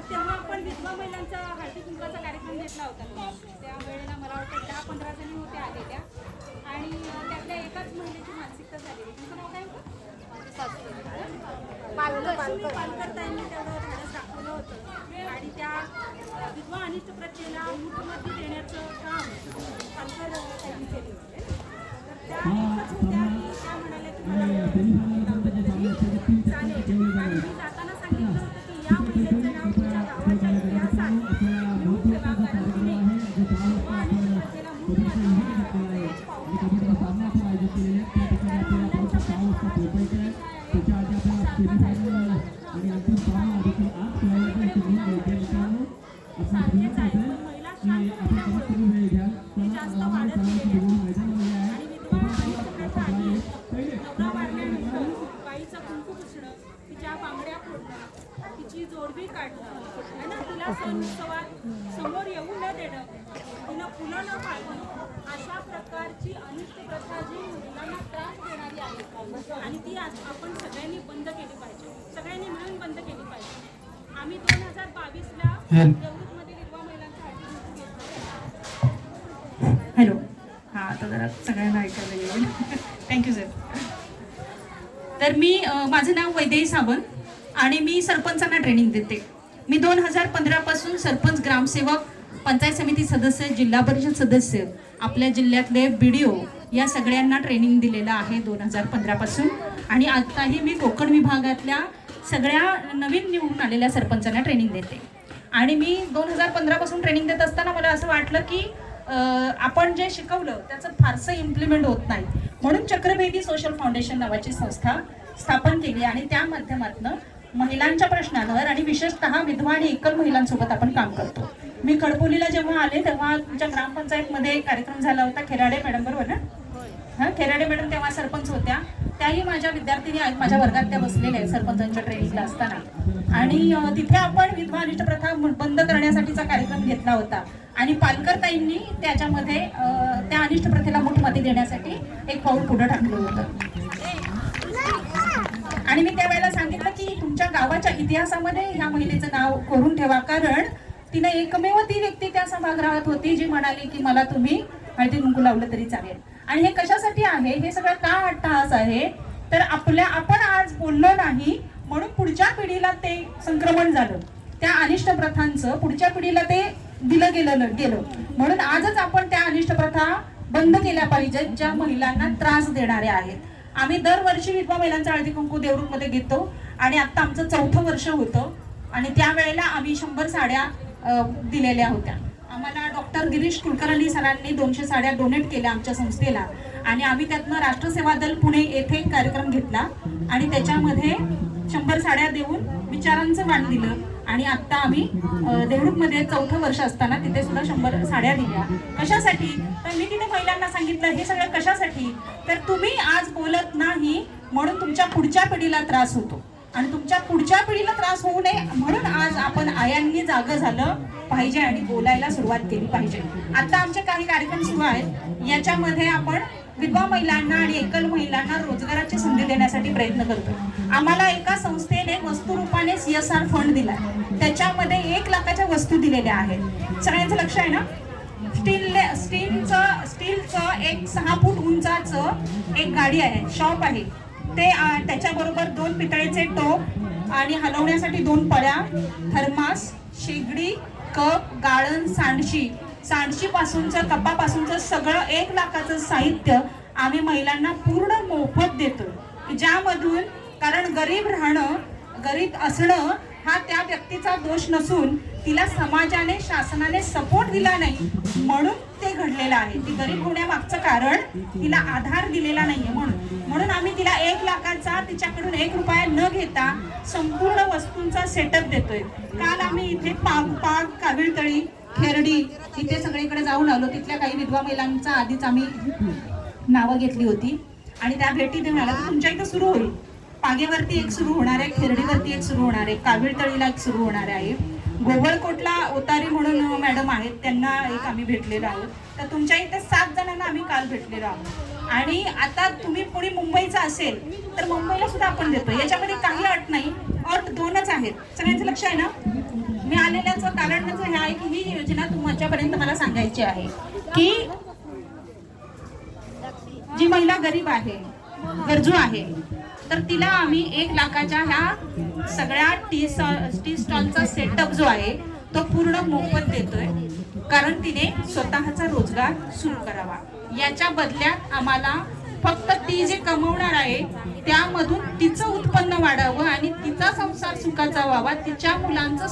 तेव्हा आपण विधवा महिलांचा हळदी कुंकवाचा कार्यक्रम घेतला होता. त्या वेळेला मला वाटतं 10-15 जणी होत्या आलेल्या आणि त्यातल्या एकाच महिलेची मानसिकता झालेली. तुमचं नाव काय होतं? पालकरताईंनी तेवढं धाडस दाखवलं होतं आणि त्या विधवा अनिष्ट प्रत्येला मूर्तमती देण्याचं काम पालकरताईंनी केलं होतं. तर त्या एकच होत्या की त्या म्हणाल्या की चालेल आणि मी जाताना सांगितलं होतं की या महिलेचं नाव तुमच्या गावाच्या इतिहासात लिहून ठेवा कारण तुम्ही विधवा अनिष्ट प्रत्येला बाईचा कुंकू पुसणं, तिच्या बांगड्या फोडणं, तिची जोडवी काढणं है ना, तिला सण उत्सवात समोर येऊ न देणं, तिनं फुलं न पाळणं, अशा प्रकारची अनिष्ट प्रथा जी महिलांना त्रास देणारी आहे आणि ती आपण सगळ्यांनी बंद केली पाहिजे, सगळ्यांनी मिळून बंद केली पाहिजे. आम्ही 2022ला देवरूखमध्ये विधवा महिलांचा हळदी घेतला. हॅलो, हां, आता जरा सगळ्यांना ऐकायला येईल. Thank you sir. तर माझं नाव वैदेही सावंत आणि मी सरपंचांना ट्रेनिंग देते. मी 2015 पासून सरपंच, ग्रामसेवक, पंचायत समिती सदस्य, जिल्हा परिषद सदस्य, आपल्या जिल्ह्यातले BDO या सगळ्यांना ट्रेनिंग दिलेलं आहे 2015 पासून. आणि आत्ताही मी कोकण विभागातल्या सगळ्या नवीन निवडून आलेल्या सरपंचांना ट्रेनिंग देते. आणि मी 2015 पासून ट्रेनिंग देत असताना मला असं वाटलं की आपण जे शिकवलं त्याचं फारसं इम्प्लिमेंट होत नाही, म्हणून चक्रभेदी सोशल फाउंडेशन नावाची संस्था स्थापन केली आणि त्या माध्यमातून महिलांच्या प्रश्नांवर आणि विशेषतः विधवा आणि एकल महिलांसोबत आपण काम करतो. मी कडपोलीला जेव्हा आले तेव्हा तुमच्या ग्रामपंचायतमध्ये कार्यक्रम झाला होता. खेराडे मॅडम बरोबर ना? हां, खेराडे मॅडम तेव्हा सरपंच होत्या. त्याही माझ्या विद्यार्थिनी आहेत, माझ्या वर्गात त्या बसलेल्या आहेत सरपंचांच्या ट्रेनिंगला असताना. आणि तिथे आपण विधवा अनिष्ट प्रथा बंद करण्यासाठीचा कार्यक्रम घेतला होता आणि पालकरताईंनी त्याच्यामध्ये त्या अनिष्ट प्रथेला मूठमती देण्यासाठी एक पाऊल पुढे टाकलं होतं. आणि मी त्यावेळेला सांगितलं की तुमच्या गावाच्या इतिहासामध्ये ह्या महिलेचं नाव करून ठेवा, कारण तिने एकमेव ती व्यक्ती त्या सभागृहात होती जी म्हणाली की मला तुम्ही हळदी कुंकू लावलं तरी चालेल. आणि हे कशासाठी आहे, हे सगळं का अट्टहास आहे, तर आपण आज बोललो नाही म्हणून पुढच्या पिढीला ते संक्रमण झालं, त्या अनिष्ट प्रथांचं पुढच्या पिढीला ते दिलं गेलं. म्हणून आजच आपण त्या अनिष्ट प्रथा बंद केल्या पाहिजेत ज्या महिलांना त्रास देणाऱ्या आहेत. आम्ही दरवर्षी विधवा महिलांचा हळदी कुंकू देवरूखमध्ये घेतो आणि आता आमचं 4थं वर्ष होतं आणि त्यावेळेला आम्ही 100 साड्या दिलेल्या होत्या. आम्हाला डॉक्टर गिरीश कुलकर्णी सरांनी 200 साड्या डोनेट केल्या आमच्या संस्थेला आणि आम्ही त्यातनं राष्ट्रसेवा दल पुणे येथे कार्यक्रम घेतला आणि त्याच्यामध्ये 100 साड्या देऊन विचारांचं वाण दिलं. आणि आता आम्ही देवरूखमध्ये 4थं वर्ष असताना तिथे सुद्धा 100 साड्या दिल्या. कशासाठी, तर मी तिथे महिलांना सांगितलं हे सगळं कशासाठी, तर तुम्ही आज बोलत नाही म्हणून तुमच्या पुढच्या पिढीला त्रास होतो आणि तुमच्या पुढच्या पिढीला त्रास होऊ नये म्हणून आज आपण आयांनी जागं झालं पाहिजे आणि बोलायला सुरुवात केली पाहिजे. आता आमचे काही कार्यक्रम सुरू आहेत, याच्यामध्ये आपण विधवा महिलांना आणि एकल महिलांना रोजगाराची संधी देण्यासाठी प्रयत्न करतो. आम्हाला एका संस्थेने वस्तुरूपाने CSR फंड दिला, त्याच्यामध्ये 1 लाखाच्या वस्तू दिलेल्या आहेत. सगळ्यांचं लक्ष आहे ना? स्टीलचं एक 6 फूट उंचाचं एक गाडी आहे, शॉप आहे ते, त्याच्याबरोबर 2 पितळेचे टोप आणि हलवण्यासाठी 2 पळ्या, थर्मास, शेगडी, कप, गाळण, सांडशी पासूनचं, कपापासूनचं सगळं 1 लाखाचं साहित्य आम्ही महिलांना पूर्ण मोफत देतो. ज्यामधून, कारण गरीब असणं हा त्या व्यक्तीचा दोष नसून तिला समाजाने शासनाने सपोर्ट दिला नाही म्हणून ते घडलेलं आहे. ती गरीब होण्यामागचं कारण तिला आधार दिलेला नाहीये म्हणून आम्ही तिला 1 लाखाचा तिच्याकडून 1 रुपया न घेता संपूर्ण वस्तूंचा सेटअप देतोय. काल आम्ही इथे पाग काविळतळी खेरडी इथे सगळीकडे जाऊन आलो. तिथल्या काही विधवा महिलांचा आधीच आम्ही नावं घेतली होती आणि त्या भेटी देऊन आल्या. तर तुमच्या इथं सुरू होईल. पागेवरती एक सुरू होणार आहे, खेरडीवरती एक सुरू होणार आहे, काविळतळीला एक सुरू होणार आहे. गोवळकोटला ओतारी म्हणून मॅडम आहेत, त्यांना एक आम्ही भेटलेलो आहोत. तर तुमच्या इथे 7 जणांना आम्ही काल भेटलेलो आहोत. आणि आता तुम्ही पुणे मुंबईचा असेल तर मुंबईला सुद्धा आपण देतो. याच्यामध्ये काही अट नाही, अट 2च आहेत. सगळ्यांचं लक्ष आहे ना? मी आलेल्याचं कारण त्याचं हे आहे की ही योजना तुमच्यापर्यंत मला सांगायची आहे की जी महिला गरीब आहे, गरजू आहे, तर तिला आम्ही 1 लाखाच्या ह्या सगळ्या टी स्टॉलचा सेटअप जो आहे तो पूर्ण मोफत देतोय. कारण तिने स्वतःचा रोजगार सुरू करावा. याच्या बदल्यात आम्हाला फक्त ती जे कमवणार आहे त्यामधून तिचं उत्पन्न वाढावं आणि तिचा संसार सुखाचा व्हावा, तिच्या मुलांचं